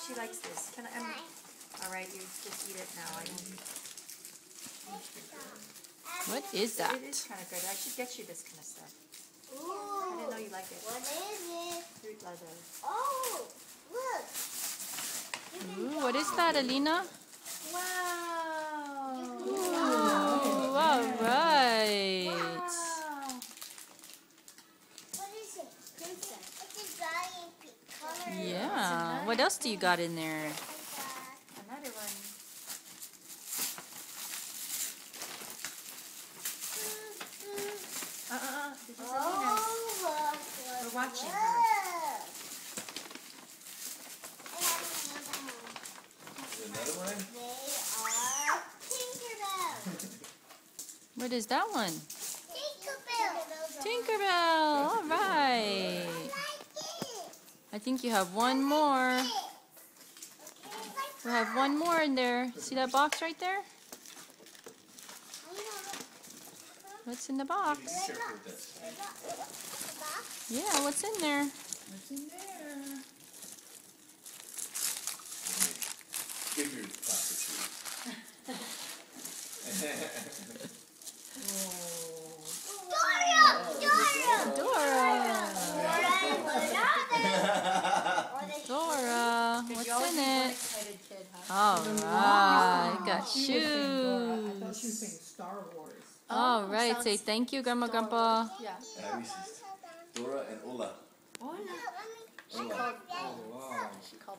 She likes this. Can I? All right, you just eat it now. I don't. What is that? It is kind of good. I should get you this kind of stuff. Ooh. I didn't know you liked it. What is it? Fruit leather. Oh, look. Ooh, what is that, Alina? Wow. Ooh, all right. Wow. What is it? Princess. It's a giant color. Yeah. What else do you got in there? Another one. This is Alina. We're watching her. Another one? They are Tinkerbell. What is that one? Tinkerbell. Tinkerbell. All right. I like it. I think you have one more. We have one more in there. See that box right there? What's in the box? Be careful with that. Yeah, what's in there? What's in there? Give your prostitute. Dora, You're what's always in the one it? excited kid, huh? All right, got She was saying Dora. I thought she was shoes. saying Star Wars. All right, say sounds thank you, Grandma, Star Grandpa. Wars. Yeah. Abby's sister. Dora and Ola. Ola. Ola. She called